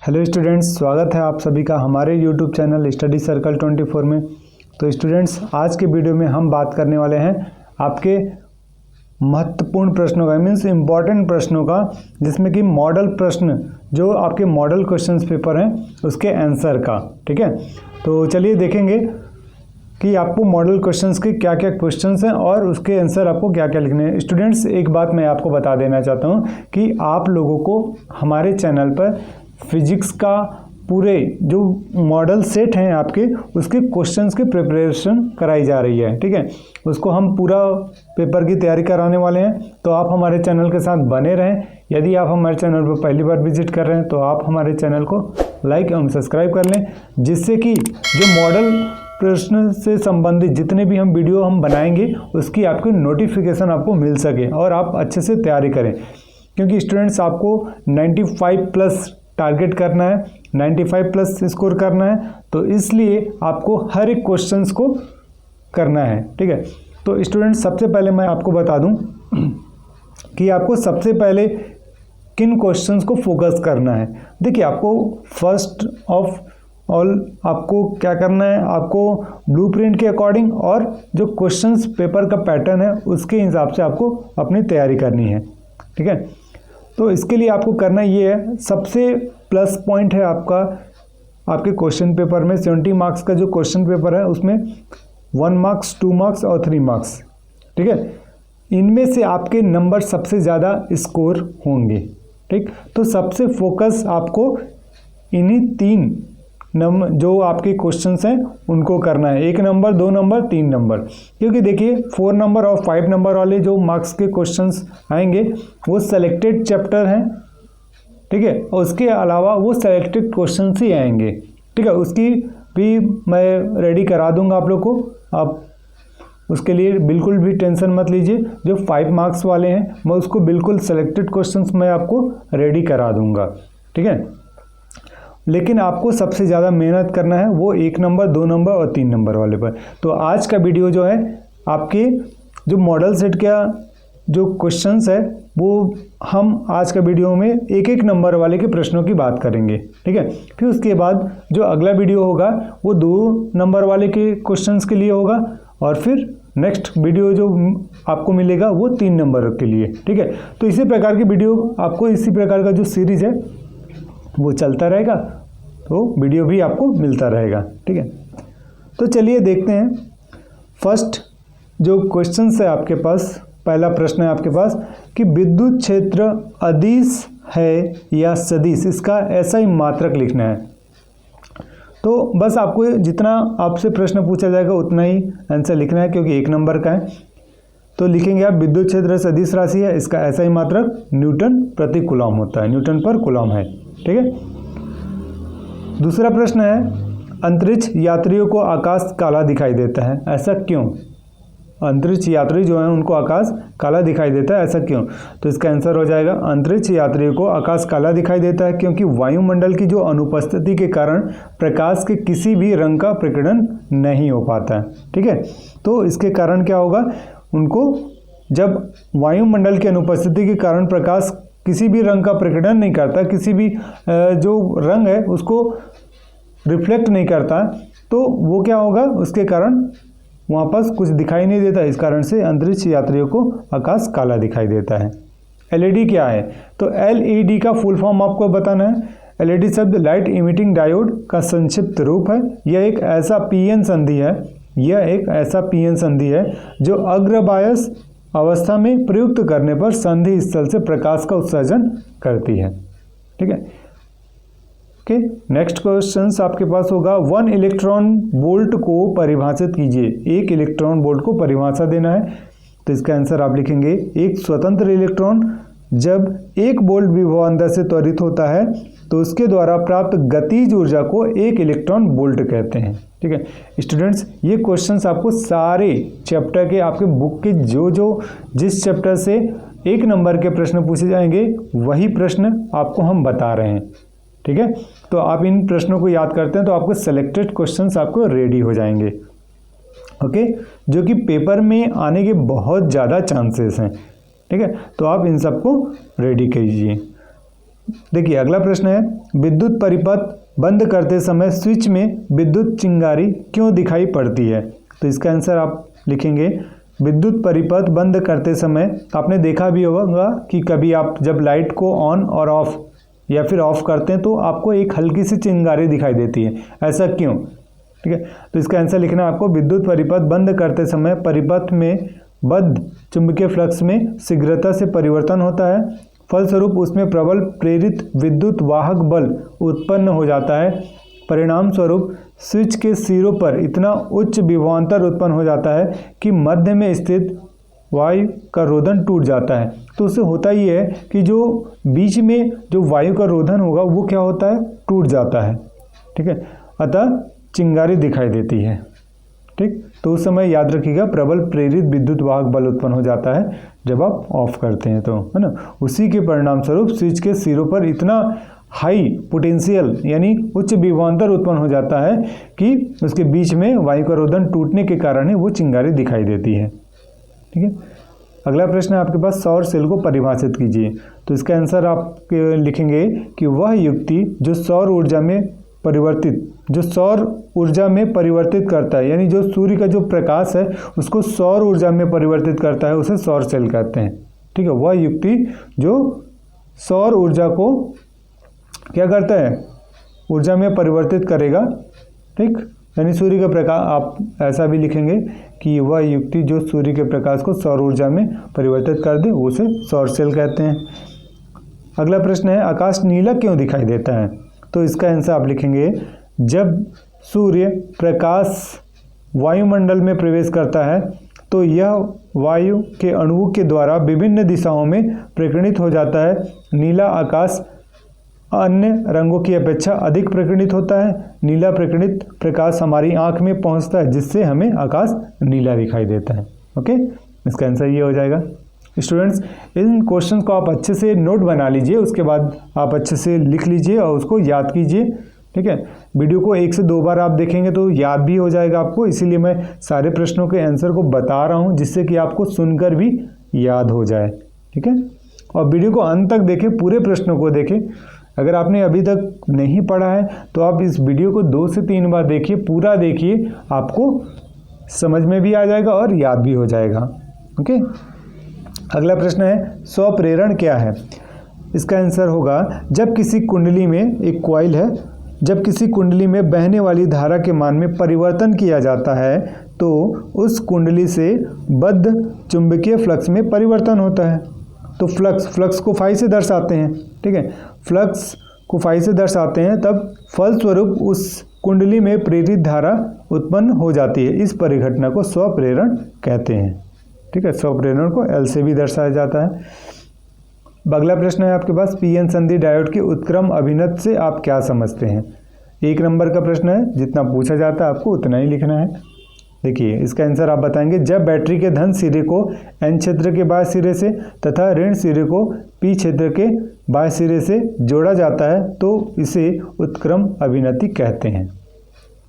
Hello students, स्वागत है आप सभी का हमारे यूट्यूब चैनल स्टडी सर्कल 24 में। तो स्टूडेंट्स, आज के वीडियो में हम बात करने वाले हैं आपके महत्वपूर्ण प्रश्नों का, मीन्स इम्पॉर्टेंट प्रश्नों का, जिसमें कि मॉडल प्रश्न जो आपके मॉडल क्वेश्चंस पेपर हैं उसके आंसर का। ठीक है, तो चलिए देखेंगे कि आपको मॉडल क्वेश्चंस के क्या क्या क्वेश्चंस हैं और उसके आंसर आपको क्या क्या लिखने हैं। स्टूडेंट्स, एक बात मैं आपको बता देना चाहता हूँ कि आप लोगों को हमारे चैनल पर फिजिक्स का पूरे जो मॉडल सेट हैं आपके, उसके क्वेश्चंस की प्रिपरेशन कराई जा रही है। ठीक है, उसको हम पूरा पेपर की तैयारी कराने वाले हैं, तो आप हमारे चैनल के साथ बने रहें। यदि आप हमारे चैनल पर पहली बार विजिट कर रहे हैं तो आप हमारे चैनल को लाइक एवं सब्सक्राइब कर लें, जिससे कि जो मॉडल प्रश्न से संबंधित जितने भी हम वीडियो हम बनाएंगे उसकी आपको नोटिफिकेशन आपको मिल सके और आप अच्छे से तैयारी करें। क्योंकि स्टूडेंट्स, आपको 95 प्लस टारगेट करना है, 95 प्लस स्कोर करना है, तो इसलिए आपको हर एक क्वेश्चंस को करना है। ठीक है, तो स्टूडेंट्स, सबसे पहले मैं आपको बता दूं कि आपको सबसे पहले किन क्वेश्चंस को फोकस करना है। देखिए, आपको फर्स्ट ऑफ ऑल आपको क्या करना है, आपको ब्लूप्रिंट के अकॉर्डिंग और जो क्वेश्चंस पेपर का पैटर्न है उसके हिसाब से आपको अपनी तैयारी करनी है। ठीक है, तो इसके लिए आपको करना ये है, सबसे प्लस पॉइंट है आपका आपके क्वेश्चन पेपर में 70 मार्क्स का जो क्वेश्चन पेपर है उसमें 1 मार्क्स, 2 मार्क्स और 3 मार्क्स। ठीक है, इनमें से आपके नंबर सबसे ज़्यादा स्कोर होंगे। ठीक, तो सबसे फोकस आपको इन्हीं 3 नंबर जो आपके क्वेश्चंस हैं उनको करना है, 1 नंबर, 2 नंबर, 3 नंबर। क्योंकि देखिए 4 नंबर और 5 नंबर वाले जो मार्क्स के क्वेश्चंस आएंगे वो सेलेक्टेड चैप्टर हैं। ठीक है, और उसके अलावा वो सेलेक्टेड क्वेश्चंस ही आएंगे। ठीक है, उसकी भी मैं रेडी करा दूंगा आप लोग को, आप उसके लिए बिल्कुल भी टेंशन मत लीजिए। जो 5 मार्क्स वाले हैं मैं उसको बिल्कुल सेलेक्टेड क्वेश्चंस मैं आपको रेडी करा दूंगा। ठीक है, लेकिन आपको सबसे ज़्यादा मेहनत करना है वो 1 नंबर, 2 नंबर और 3 नंबर वाले पर। तो आज का वीडियो जो है आपके जो मॉडल सेट का जो क्वेश्चंस है वो हम आज का वीडियो में 1-1 नंबर वाले के प्रश्नों की बात करेंगे। ठीक है, फिर उसके बाद जो अगला वीडियो होगा वो 2 नंबर वाले के क्वेश्चंस के लिए होगा और फिर नेक्स्ट वीडियो जो आपको मिलेगा वो 3 नंबर के लिए। ठीक है, तो इसी प्रकार की वीडियो आपको, इसी प्रकार का जो सीरीज़ है वो चलता रहेगा, तो वीडियो भी आपको मिलता रहेगा। ठीक है, तो चलिए देखते हैं। फर्स्ट जो क्वेश्चन है आपके पास, पहला प्रश्न है आपके पास कि विद्युत क्षेत्र अदिश है या सदिश, इसका ऐसा ही मात्रक लिखना है। तो बस आपको जितना आपसे प्रश्न पूछा जाएगा उतना ही आंसर लिखना है, क्योंकि 1 नंबर का है। तो लिखेंगे आप विद्युत क्षेत्र सदिश राशि है, इसका ऐसा ही मात्रक न्यूटन प्रति कूलम होता है, न्यूटन पर कूलम है। ठीक है, दूसरा प्रश्न है अंतरिक्ष यात्रियों को आकाश काला दिखाई देता है, ऐसा क्यों? अंतरिक्ष यात्री जो हैं उनको आकाश काला दिखाई देता है, ऐसा क्यों? तो इसका आंसर हो जाएगा अंतरिक्ष यात्रियों को आकाश काला दिखाई देता है क्योंकि वायुमंडल की जो अनुपस्थिति के कारण प्रकाश के किसी भी रंग का प्रकटन नहीं हो पाता है। ठीक है, तो इसके कारण क्या होगा, उनको जब वायुमंडल की अनुपस्थिति के कारण प्रकाश किसी भी रंग का प्रकटन नहीं करता, किसी भी जो रंग है उसको रिफ्लेक्ट नहीं करता, तो वो क्या होगा, उसके कारण वहाँ पास कुछ दिखाई नहीं देता। इस कारण से अंतरिक्ष यात्रियों को आकाश काला दिखाई देता है। एलईडी क्या है? तो एलईडी का फुल फॉर्म आपको बताना है। एलईडी शब्द लाइट इमिटिंग डायोड का संक्षिप्त रूप है। यह एक ऐसा पीएन संधि है, यह एक ऐसा पीएन संधि है जो अग्रबायस अवस्था में प्रयुक्त करने पर संधि स्थल से प्रकाश का उत्सर्जन करती है। ठीक है, ओके, नेक्स्ट क्वेश्चन आपके पास होगा 1 इलेक्ट्रॉन वोल्ट को परिभाषित कीजिए। 1 इलेक्ट्रॉन वोल्ट को परिभाषा देना है, तो इसका आंसर आप लिखेंगे एक स्वतंत्र इलेक्ट्रॉन जब 1 वोल्ट विभव अंदर से त्वरित होता है तो उसके द्वारा प्राप्त गतिज ऊर्जा को 1 इलेक्ट्रॉन वोल्ट कहते हैं। ठीक है स्टूडेंट्स, ये क्वेश्चंस आपको सारे चैप्टर के, आपके बुक के जिस चैप्टर से 1 नंबर के प्रश्न पूछे जाएंगे वही प्रश्न आपको हम बता रहे हैं। ठीक है, तो आप इन प्रश्नों को याद करते हैं तो आपको सेलेक्टेड क्वेश्चंस आपको रेडी हो जाएंगे। ओके, जो कि पेपर में आने के बहुत ज़्यादा चांसेस हैं। ठीक है, तो आप इन सबको रेडी कीजिए। देखिए अगला प्रश्न है, विद्युत परिपथ बंद करते समय स्विच में विद्युत चिंगारी क्यों दिखाई पड़ती है? तो इसका आंसर आप लिखेंगे, विद्युत परिपथ बंद करते समय आपने देखा भी होगा कि कभी आप जब लाइट को ऑन और ऑफ या फिर ऑफ करते हैं तो आपको एक हल्की सी चिंगारी दिखाई देती है, ऐसा क्यों? ठीक है, तो इसका आंसर लिखना है आपको, विद्युत परिपथ बंद करते समय परिपथ में बद्ध चुंबकीय फ्लक्स में शीघ्रता से परिवर्तन होता है, फलस्वरूप उसमें प्रबल प्रेरित विद्युत वाहक बल उत्पन्न हो जाता है। परिणाम स्वरूप स्विच के सिरों पर इतना उच्च विभवांतर उत्पन्न हो जाता है कि मध्य में स्थित वायु का रोधन टूट जाता है। तो उससे होता ही है कि जो बीच में जो वायु का रोधन होगा वो क्या होता है, टूट जाता है। ठीक है, अतः चिंगारी दिखाई देती है। ठीक, तो उस समय याद रखिएगा प्रबल प्रेरित विद्युत वाहक बल उत्पन्न हो जाता है जब आप ऑफ करते हैं, तो है ना, उसी के परिणाम स्वरूप स्विच के सिरों पर इतना हाई पोटेंशियल यानी उच्च विभवांतर उत्पन्न हो जाता है कि उसके बीच में वायु का रोधन टूटने के कारण ही वो चिंगारी दिखाई देती है। ठीक है, अगला प्रश्न है आपके पास, सौर सेल को परिभाषित कीजिए। तो इसका आंसर आप लिखेंगे कि वह युक्ति जो सौर ऊर्जा में परिवर्तित करता है, यानी जो सूर्य का जो प्रकाश है उसको सौर ऊर्जा में परिवर्तित करता है, उसे सौर सेल कहते हैं। ठीक है, वह युक्ति जो सौर ऊर्जा को क्या करता है, ऊर्जा में परिवर्तित करेगा। ठीक, यानी सूर्य का प्रकाश, आप ऐसा भी लिखेंगे कि वह युक्ति जो सूर्य के प्रकाश को सौर ऊर्जा में परिवर्तित कर दे उसे सौर सेल कहते हैं। अगला प्रश्न है, आकाश नीला क्यों दिखाई देता है? तो इसका आंसर आप लिखेंगे, जब सूर्य प्रकाश वायुमंडल में प्रवेश करता है तो यह वायु के अणुओं के द्वारा विभिन्न दिशाओं में प्रकीर्णित हो जाता है। नीला आकाश अन्य रंगों की अपेक्षा अधिक प्रकीर्णित होता है। नीला प्रकीर्णित प्रकाश हमारी आंख में पहुंचता है जिससे हमें आकाश नीला दिखाई देता है। ओके, इसका आंसर ये हो जाएगा। स्टूडेंट्स, इन क्वेश्चन को आप अच्छे से नोट बना लीजिए, उसके बाद आप अच्छे से लिख लीजिए और उसको याद कीजिए। ठीक है, वीडियो को 1 से 2 बार आप देखेंगे तो याद भी हो जाएगा आपको, इसीलिए मैं सारे प्रश्नों के आंसर को बता रहा हूं जिससे कि आपको सुनकर भी याद हो जाए। ठीक है, और वीडियो को अंत तक देखें, पूरे प्रश्नों को देखें। अगर आपने अभी तक नहीं पढ़ा है तो आप इस वीडियो को 2 से 3 बार देखिए, पूरा देखिए, आपको समझ में भी आ जाएगा और याद भी हो जाएगा। ओके, अगला प्रश्न है, स्वप्रेरण क्या है? इसका आंसर होगा, जब किसी कुंडली में एक कॉइल है, जब किसी कुंडली में बहने वाली धारा के मान में परिवर्तन किया जाता है तो उस कुंडली से बद्ध चुंबकीय फ्लक्स में परिवर्तन होता है। तो फ्लक्स को फाई से दर्शाते हैं। ठीक है, फ्लक्स को फाई से दर्शाते हैं, तब फलस्वरूप उस कुंडली में प्रेरित धारा उत्पन्न हो जाती है। इस परिघटना को स्वप्रेरण कहते हैं। ठीक है, स्वप्रेरण को एल से भी दर्शाया जाता है। अगला प्रश्न है आपके पास, पीएन संधि डायोड के उत्क्रम अभिनत से आप क्या समझते हैं? 1 नंबर का प्रश्न है, जितना पूछा जाता है आपको उतना ही लिखना है। देखिए इसका आंसर आप बताएंगे, जब बैटरी के धन सिरे को एन क्षेत्र के बाह्य सिरे से तथा ऋण सिरे को पी क्षेत्र के बाह्य सिरे से जोड़ा जाता है तो इसे उत्क्रम अभिनति कहते हैं।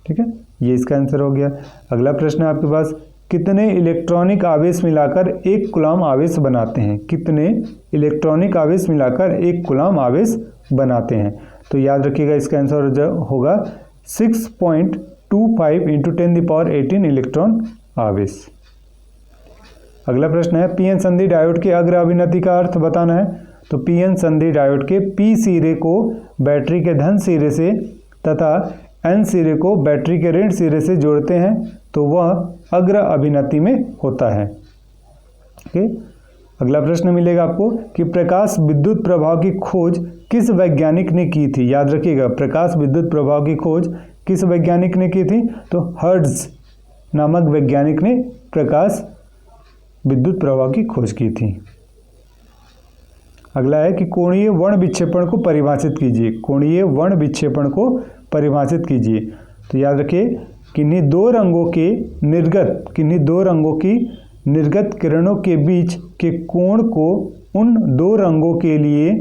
ठीक है, ये इसका आंसर हो गया। अगला प्रश्न है आपके पास, कितने इलेक्ट्रॉनिक आवेश मिलाकर 1 कूलम्ब आवेश बनाते हैं? कितने इलेक्ट्रॉनिक आवेश मिलाकर 1 कूलम्ब आवेश बनाते हैं? तो याद रखिएगा इसका आंसर होगा 6.25 × 10⁻18 इलेक्ट्रॉन आवेश। अगला प्रश्न है, पीएन संधि डायोड के अग्र अभिनति का अर्थ बताना है। तो पीएन संधि डायोड के पी सिरे को बैटरी के धन सिरे से तथा एन सिरे को बैटरी के ऋण सिरे से जोड़ते हैं तो वह अग्र अभिनति में होता है। ओके, अगला प्रश्न मिलेगा आपको कि प्रकाश विद्युत प्रभाव की खोज किस वैज्ञानिक ने की थी? याद रखिएगा, प्रकाश विद्युत प्रभाव की खोज किस वैज्ञानिक ने की थी? तो हर्ट्ज नामक वैज्ञानिक ने प्रकाश विद्युत प्रभाव की खोज की थी। अगला है कि कोणीय वर्ण विक्षेपण को परिभाषित कीजिए। कोणीय वर्ण विक्षेपण को परिभाषित कीजिए। तो याद रखिए, किन्हीं दो रंगों की निर्गत किरणों के बीच के कोण को उन 2 रंगों के लिए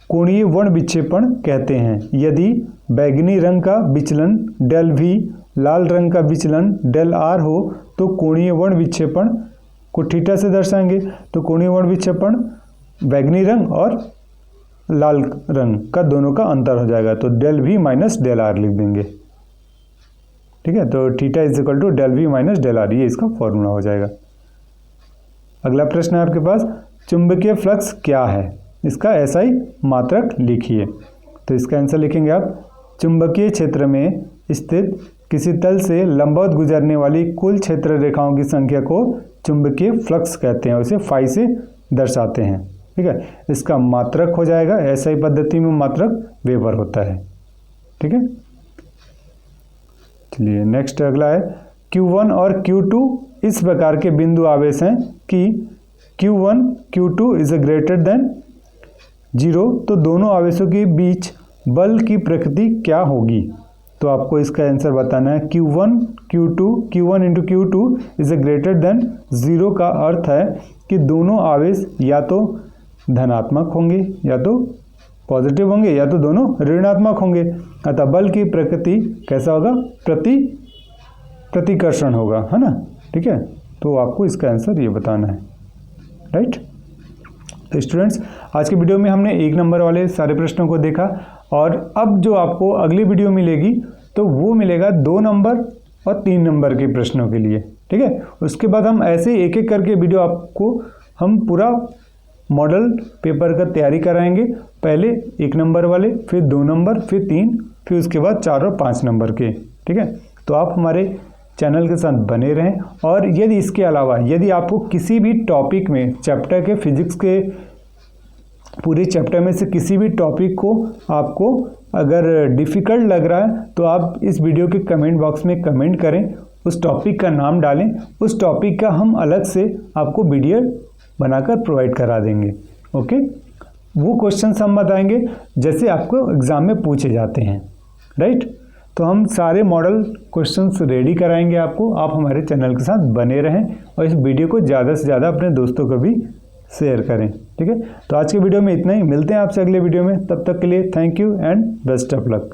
कोणीय वर्ण विक्षेपण कहते हैं। यदि बैंगनी रंग का विचलन डेल V, लाल रंग का विचलन डेल R हो तो कोणीय वर्ण विक्षेपण को थीटा से दर्शाएंगे। तो कोणीय वर्ण विक्षेपण बैंगनी रंग और लाल रंग का दोनों का अंतर हो जाएगा, तो del V minus del R लिख देंगे। ठीक है, तो theta is equal to del V minus del R, ये इसका फॉर्मूला हो जाएगा। अगला प्रश्न है आपके पास, चुंबकीय फ्लक्स क्या है, इसका एसआई मात्रक लिखिए। तो इसका आंसर लिखेंगे आप, चुंबकीय क्षेत्र में स्थित किसी तल से लंबवत गुजरने वाली कुल क्षेत्र रेखाओं की संख्या को चुंबकीय फ्लक्स कहते हैं, उसे फाई से दर्शाते हैं। ठीक है, इसका मात्रक हो जाएगा, एसआई पद्धति में मात्रक वेबर होता है। ठीक है, चलिए नेक्स्ट अगला है, Q1 और Q2 इस प्रकार के बिंदु आवेश हैं कि Q1 Q2 is greater than 0, तो दोनों आवेशों के बीच बल की प्रकृति क्या होगी। तो आपको इसका आंसर बताना है, Q1 into Q2 is greater than 0 का अर्थ है कि दोनों आवेश या तो धनात्मक होंगे या तो पॉजिटिव होंगे या तो दोनों ऋणात्मक होंगे, अतः बल की प्रकृति कैसा होगा, प्रतिकर्षण होगा, है ना। ठीक है, तो आपको इसका आंसर ये बताना है, राइट। तो स्टूडेंट्स, आज के वीडियो में हमने 1 नंबर वाले सारे प्रश्नों को देखा, और अब जो आपको अगली वीडियो मिलेगी तो वो मिलेगा 2 नंबर और 3 नंबर के प्रश्नों के लिए। ठीक है, उसके बाद हम ऐसे एक एक करके वीडियो आपको हम पूरा मॉडल पेपर का तैयारी कराएंगे, पहले 1 नंबर वाले, फिर 2 नंबर, फिर 3, फिर उसके बाद 4 और 5 नंबर के। ठीक है, तो आप हमारे चैनल के साथ बने रहें, और यदि इसके अलावा यदि आपको किसी भी टॉपिक में चैप्टर के फिजिक्स के पूरे चैप्टर में से किसी भी टॉपिक को आपको अगर डिफ़िकल्ट लग रहा है तो आप इस वीडियो के कमेंट बॉक्स में कमेंट करें, उस टॉपिक का नाम डालें, उस टॉपिक का हम अलग से आपको वीडियो बनाकर प्रोवाइड करा देंगे। ओके, वो क्वेश्चंस हम बताएंगे जैसे आपको एग्ज़ाम में पूछे जाते हैं, राइट। तो हम सारे मॉडल क्वेश्चंस रेडी कराएंगे आपको, आप हमारे चैनल के साथ बने रहें और इस वीडियो को ज़्यादा से ज़्यादा अपने दोस्तों को भी शेयर करें। ठीक है, तो आज के वीडियो में इतना ही, मिलते हैं आपसे अगले वीडियो में, तब तक के लिए thank you and best of luck.